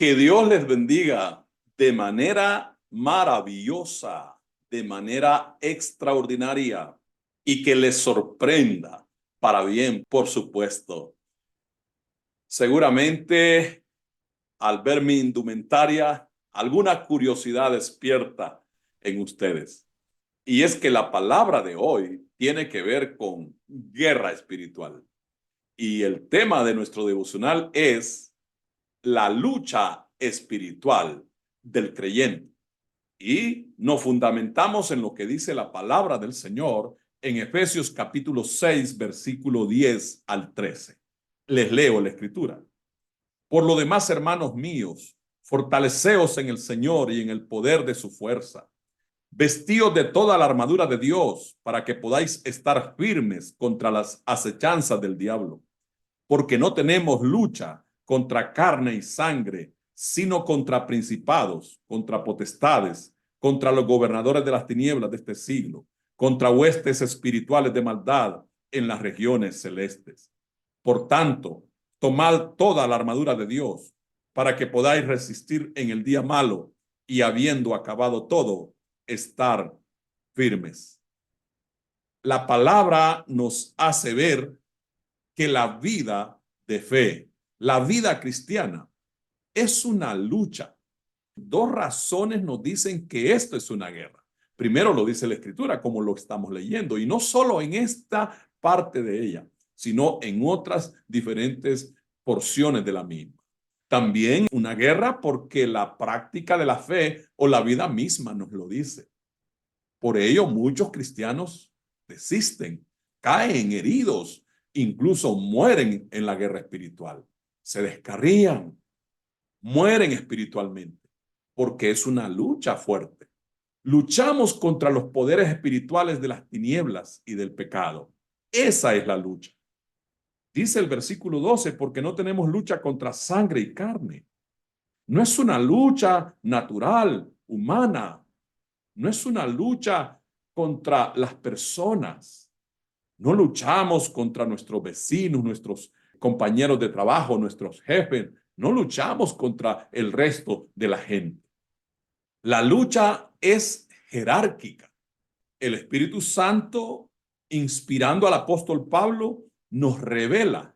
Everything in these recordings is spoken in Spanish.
Que Dios les bendiga de manera maravillosa, de manera extraordinaria y que les sorprenda para bien, por supuesto. Seguramente al ver mi indumentaria, alguna curiosidad despierta en ustedes. Y es que la palabra de hoy tiene que ver con guerra espiritual. Y el tema de nuestro devocional es la lucha espiritual del creyente. Y nos fundamentamos en lo que dice la palabra del Señor en Efesios capítulo 6, versículo 10 al 13. Les leo la escritura. Por lo demás, hermanos míos, fortaleceos en el Señor y en el poder de su fuerza. Vestíos de toda la armadura de Dios para que podáis estar firmes contra las acechanzas del diablo. Porque no tenemos lucha contra carne y sangre, sino contra principados, contra potestades, contra los gobernadores de las tinieblas de este siglo, contra huestes espirituales de maldad en las regiones celestes. Por tanto, tomad toda la armadura de Dios para que podáis resistir en el día malo y habiendo acabado todo, estar firmes. La palabra nos hace ver que la vida de fe, la vida cristiana, es una lucha. Dos razones nos dicen que esto es una guerra. Primero lo dice la Escritura, como lo estamos leyendo, y no solo en esta parte de ella, sino en otras diferentes porciones de la misma. También una guerra porque la práctica de la fe o la vida misma nos lo dice. Por ello, muchos cristianos desisten, caen heridos, incluso mueren en la guerra espiritual. Se descarrían, mueren espiritualmente, porque es una lucha fuerte. Luchamos contra los poderes espirituales de las tinieblas y del pecado. Esa es la lucha. Dice el versículo 12, porque no tenemos lucha contra sangre y carne. No es una lucha natural, humana. No es una lucha contra las personas. No luchamos contra nuestros vecinos, nuestros compañeros de trabajo, nuestros jefes. No luchamos contra el resto de la gente. La lucha es jerárquica. El Espíritu Santo, inspirando al apóstol Pablo, nos revela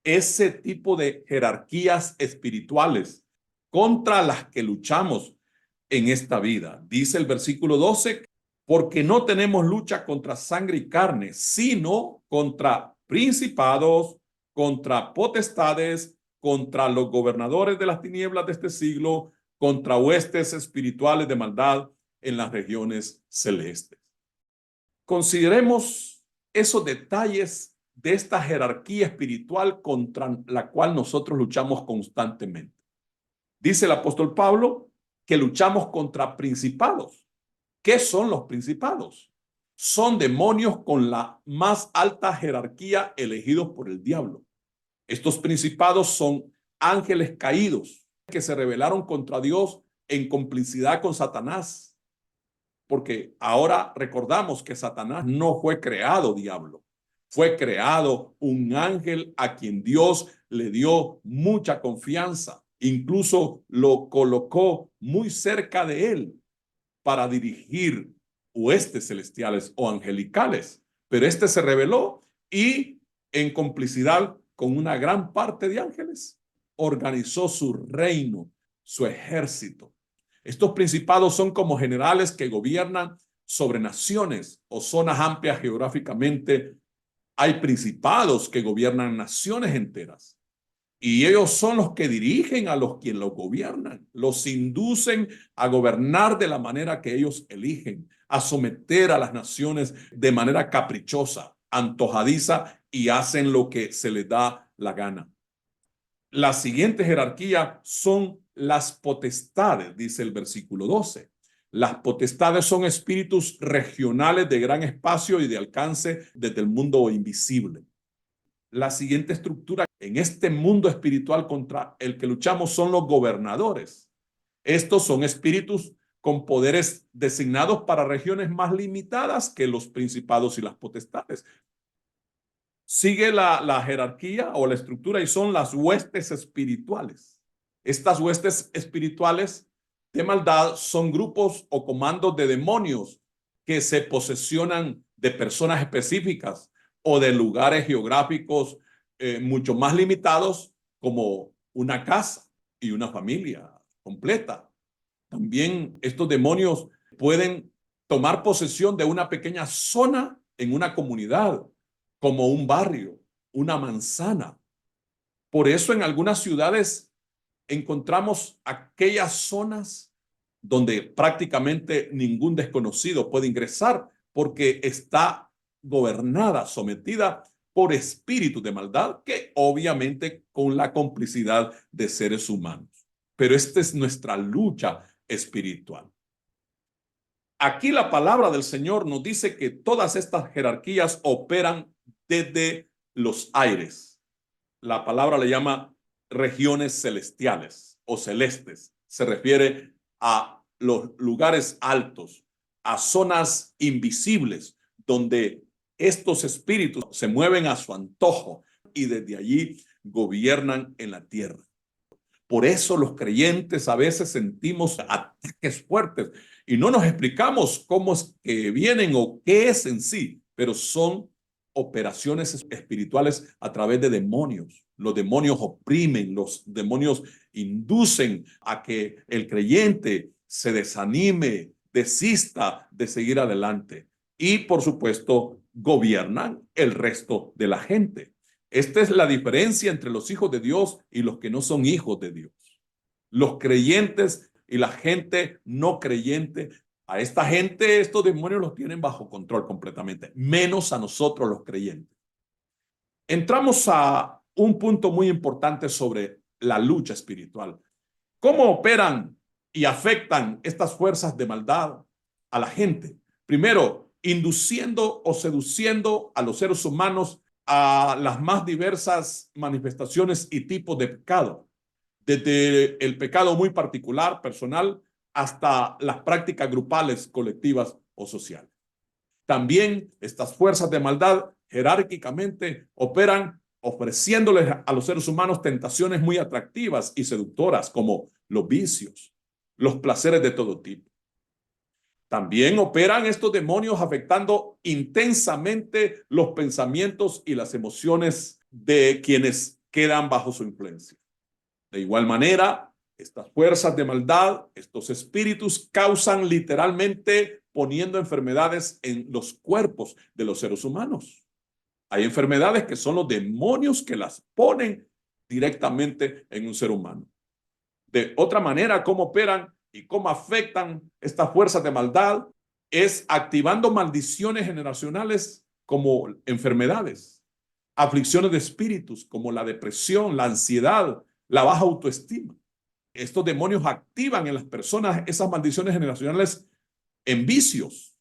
ese tipo de jerarquías espirituales contra las que luchamos en esta vida. Dice el versículo 12, porque no tenemos lucha contra sangre y carne, sino contra principados, contra potestades, contra los gobernadores de las tinieblas de este siglo, contra huestes espirituales de maldad en las regiones celestes. Consideremos esos detalles de esta jerarquía espiritual contra la cual nosotros luchamos constantemente. Dice el apóstol Pablo que luchamos contra principados. ¿Qué son los principados? Son demonios con la más alta jerarquía elegidos por el diablo. Estos principados son ángeles caídos que se rebelaron contra Dios en complicidad con Satanás. Porque ahora recordamos que Satanás no fue creado diablo. Fue creado un ángel a quien Dios le dio mucha confianza. Incluso lo colocó muy cerca de él para dirigir huestes celestiales o angelicales. Pero este se rebeló y en complicidad con una gran parte de ángeles organizó su reino, su ejército. Estos principados son como generales que gobiernan sobre naciones o zonas amplias geográficamente. Hay principados que gobiernan naciones enteras. Y ellos son los que dirigen a los quienes los gobiernan, los inducen a gobernar de la manera que ellos eligen, a someter a las naciones de manera caprichosa, antojadiza y hacen lo que se les da la gana. La siguiente jerarquía son las potestades, dice el versículo 12. Las potestades son espíritus regionales de gran espacio y de alcance desde el mundo invisible. La siguiente estructura en este mundo espiritual contra el que luchamos son los gobernadores. Estos son espíritus con poderes designados para regiones más limitadas que los principados y las potestades. Sigue la jerarquía o la estructura y son las huestes espirituales. Estas huestes espirituales de maldad son grupos o comandos de demonios que se posesionan de personas específicas o de lugares geográficos mucho más limitados, como una casa y una familia completa. También estos demonios pueden tomar posesión de una pequeña zona en una comunidad, como un barrio, una manzana. Por eso en algunas ciudades encontramos aquellas zonas donde prácticamente ningún desconocido puede ingresar porque está gobernada, sometida por espíritus de maldad, que obviamente con la complicidad de seres humanos. Pero esta es nuestra lucha espiritual. Aquí la palabra del Señor nos dice que todas estas jerarquías operan desde los aires. La palabra le llama regiones celestiales o celestes. Se refiere a los lugares altos, a zonas invisibles, donde estos espíritus se mueven a su antojo y desde allí gobiernan en la tierra. Por eso los creyentes a veces sentimos ataques fuertes y no nos explicamos cómo es que vienen o qué es en sí, pero son operaciones espirituales a través de demonios. Los demonios oprimen, los demonios inducen a que el creyente se desanime, desista de seguir adelante y, por supuesto, gobiernan el resto de la gente. Esta es la diferencia entre los hijos de Dios y los que no son hijos de Dios. Los creyentes y la gente no creyente, a esta gente estos demonios los tienen bajo control completamente, menos a nosotros los creyentes. Entramos a un punto muy importante sobre la lucha espiritual. ¿Cómo operan y afectan estas fuerzas de maldad a la gente? Primero, induciendo o seduciendo a los seres humanos a las más diversas manifestaciones y tipos de pecado, desde el pecado muy particular, personal, hasta las prácticas grupales, colectivas o sociales. También estas fuerzas de maldad jerárquicamente operan ofreciéndoles a los seres humanos tentaciones muy atractivas y seductoras, como los vicios, los placeres de todo tipo. También operan estos demonios afectando intensamente los pensamientos y las emociones de quienes quedan bajo su influencia. De igual manera, estas fuerzas de maldad, estos espíritus, causan literalmente poniendo enfermedades en los cuerpos de los seres humanos. Hay enfermedades que son los demonios que las ponen directamente en un ser humano. De otra manera, cómo operan y cómo afectan estas fuerzas de maldad es activando maldiciones generacionales como enfermedades, aflicciones de espíritus como la depresión, la ansiedad, la baja autoestima. Estos demonios activan en las personas esas maldiciones generacionales en vicios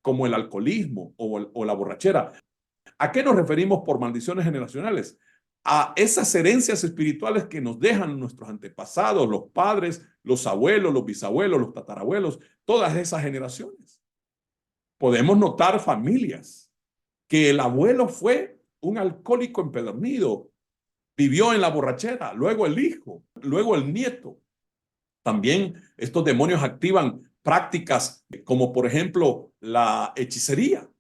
como el alcoholismo o la borrachera. ¿A qué nos referimos por maldiciones generacionales? A esas herencias espirituales que nos dejan nuestros antepasados, los padres, los abuelos, los bisabuelos, los tatarabuelos, todas esas generaciones. Podemos notar familias que el abuelo fue un alcohólico empedernido, vivió en la borrachera, luego el hijo, luego el nieto. También estos demonios activan prácticas como, por ejemplo, la hechicería.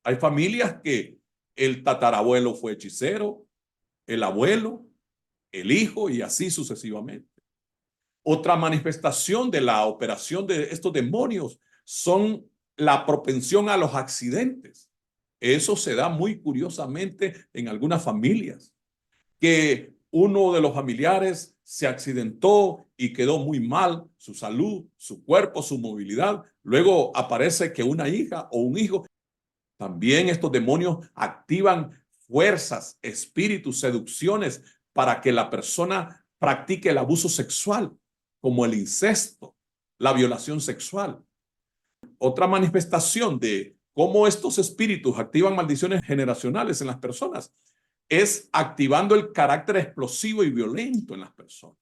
Hay familias que el tatarabuelo fue hechicero, el abuelo, el hijo y así sucesivamente. Otra manifestación de la operación de estos demonios son la propensión a los accidentes. Eso se da muy curiosamente en algunas familias, que uno de los familiares se accidentó y quedó muy mal, su salud, su cuerpo, su movilidad. Luego aparece que una hija o un hijo. También estos demonios activan fuerzas, espíritus, seducciones para que la persona practique el abuso sexual, como el incesto, la violación sexual. Otra manifestación de cómo estos espíritus activan maldiciones generacionales en las personas es activando el carácter explosivo y violento en las personas.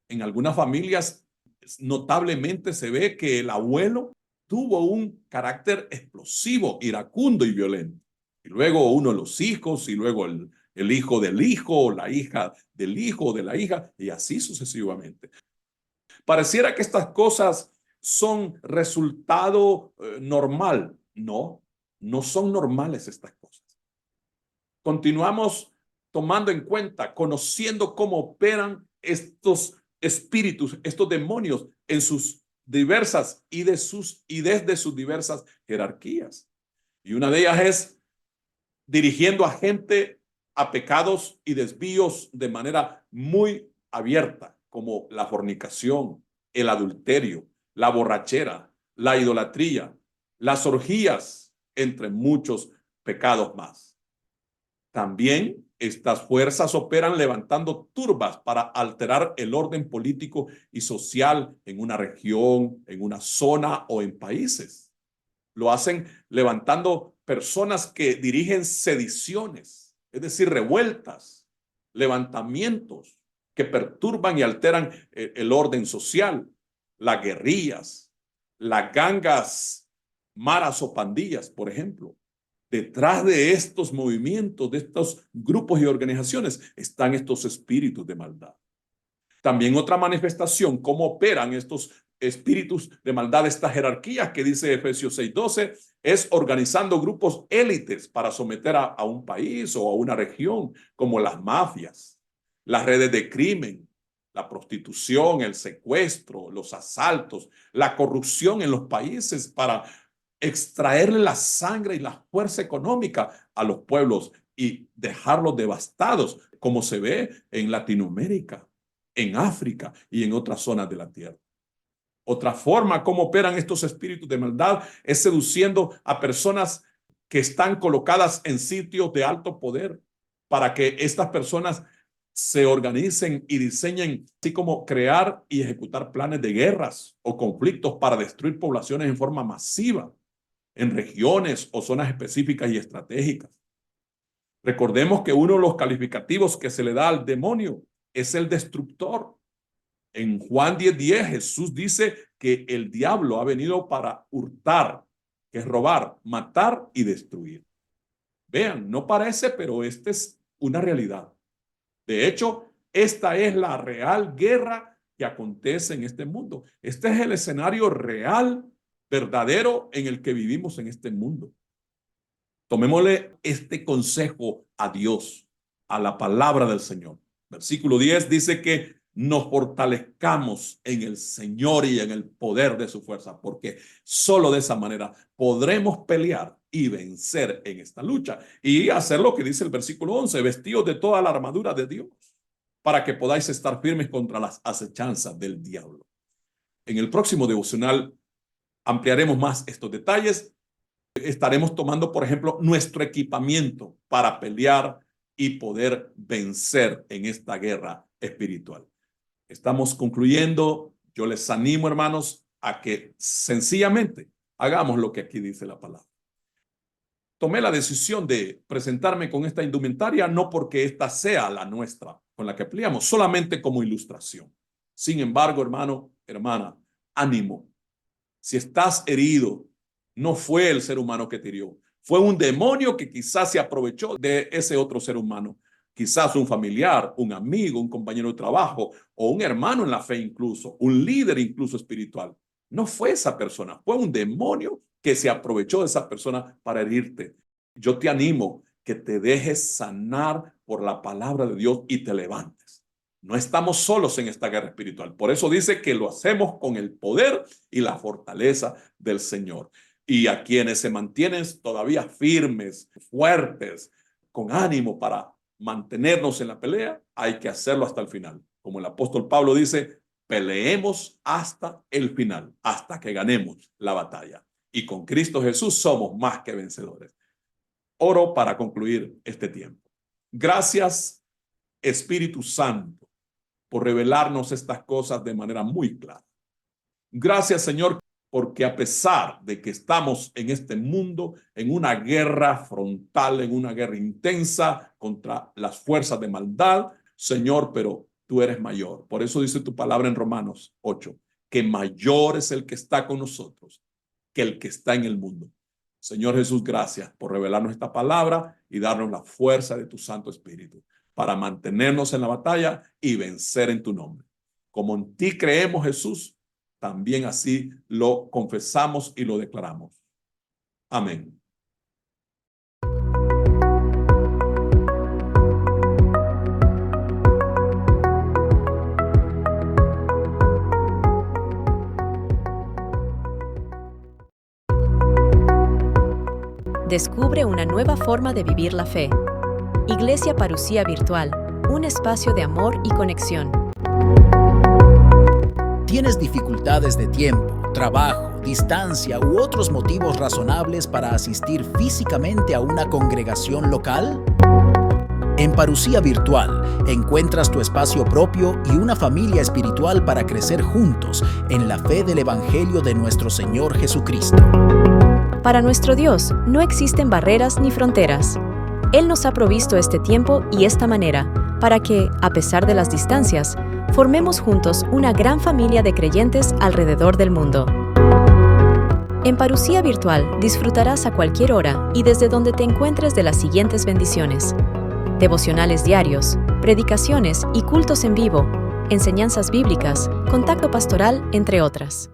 En algunas familias notablemente se ve que el abuelo tuvo un carácter explosivo, iracundo y violento. Y luego uno de los hijos y luego el hijo del hijo, la hija del hijo de la hija, y así sucesivamente. Pareciera que estas cosas son resultado normal. No, no son normales estas cosas. Continuamos tomando en cuenta, conociendo cómo operan estos espíritus, estos demonios en sus diversas y desde sus diversas jerarquías. Y una de ellas es dirigiendo a gente a pecados y desvíos de manera muy abierta, como la fornicación, el adulterio, la borrachera, la idolatría, las orgías, entre muchos pecados más. También estas fuerzas operan levantando turbas para alterar el orden político y social en una región, en una zona o en países. Lo hacen levantando personas que dirigen sediciones, es decir, revueltas, levantamientos que perturban y alteran el orden social, las guerrillas, las gangas, maras o pandillas, por ejemplo. Detrás de estos movimientos, de estos grupos y organizaciones, están estos espíritus de maldad. También otra manifestación, cómo operan estos espíritus de maldad, estas jerarquías que dice Efesios 6:12, es organizando grupos élites para someter a un país o a una región, como las mafias, las redes de crimen, la prostitución, el secuestro, los asaltos, la corrupción en los países para extraerle la sangre y la fuerza económica a los pueblos y dejarlos devastados, como se ve en Latinoamérica, en África y en otras zonas de la tierra. Otra forma como operan estos espíritus de maldad es seduciendo a personas que están colocadas en sitios de alto poder para que estas personas se organicen y diseñen, así como crear y ejecutar planes de guerras o conflictos para destruir poblaciones en forma masiva en regiones o zonas específicas y estratégicas. Recordemos que uno de los calificativos que se le da al demonio es el destructor. En Juan 10:10 Jesús dice que el diablo ha venido para hurtar, que es robar, matar y destruir. Vean, no parece, pero esta es una realidad. De hecho, esta es la real guerra que acontece en este mundo. Este es el escenario real, verdadero, en el que vivimos en este mundo. Tomémosle este consejo a Dios, a la palabra del Señor. Versículo 10 dice que nos fortalezcamos en el Señor y en el poder de su fuerza, porque solo de esa manera podremos pelear y vencer en esta lucha y hacer lo que dice el versículo 11, vestidos de toda la armadura de Dios, para que podáis estar firmes contra las acechanzas del diablo. En el próximo devocional ampliaremos más estos detalles. Estaremos tomando, por ejemplo, nuestro equipamiento para pelear y poder vencer en esta guerra espiritual. Estamos concluyendo. Yo les animo, hermanos, a que sencillamente hagamos lo que aquí dice la palabra. Tomé la decisión de presentarme con esta indumentaria no porque esta sea la nuestra con la que peleamos, solamente como ilustración. Sin embargo, hermano, hermana, ánimo. Si estás herido, no fue el ser humano que te hirió, fue un demonio que quizás se aprovechó de ese otro ser humano, quizás un familiar, un amigo, un compañero de trabajo o un hermano en la fe incluso, un líder incluso espiritual. No fue esa persona, fue un demonio que se aprovechó de esa persona para herirte. Yo te animo que te dejes sanar por la palabra de Dios y te levantes. No estamos solos en esta guerra espiritual. Por eso dice que lo hacemos con el poder y la fortaleza del Señor. Y a quienes se mantienen todavía firmes, fuertes, con ánimo para mantenernos en la pelea, hay que hacerlo hasta el final. Como el apóstol Pablo dice, peleemos hasta el final, hasta que ganemos la batalla. Y con Cristo Jesús somos más que vencedores. Oro para concluir este tiempo. Gracias, Espíritu Santo, por revelarnos estas cosas de manera muy clara. Gracias, Señor, porque a pesar de que estamos en este mundo, en una guerra frontal, en una guerra intensa contra las fuerzas de maldad, Señor, pero tú eres mayor. Por eso dice tu palabra en Romanos 8, que mayor es el que está con nosotros que el que está en el mundo. Señor Jesús, gracias por revelarnos esta palabra y darnos la fuerza de tu Santo Espíritu para mantenernos en la batalla y vencer en tu nombre. Como en ti creemos, Jesús, también así lo confesamos y lo declaramos. Amén. Descubre una nueva forma de vivir la fe. Iglesia Parucía Virtual, un espacio de amor y conexión. ¿Tienes dificultades de tiempo, trabajo, distancia u otros motivos razonables para asistir físicamente a una congregación local? En Parucía Virtual encuentras tu espacio propio y una familia espiritual para crecer juntos en la fe del Evangelio de nuestro Señor Jesucristo. Para nuestro Dios no existen barreras ni fronteras. Él nos ha provisto este tiempo y esta manera para que, a pesar de las distancias, formemos juntos una gran familia de creyentes alrededor del mundo. En Parucía Virtual disfrutarás a cualquier hora y desde donde te encuentres de las siguientes bendiciones: devocionales diarios, predicaciones y cultos en vivo, enseñanzas bíblicas, contacto pastoral, entre otras.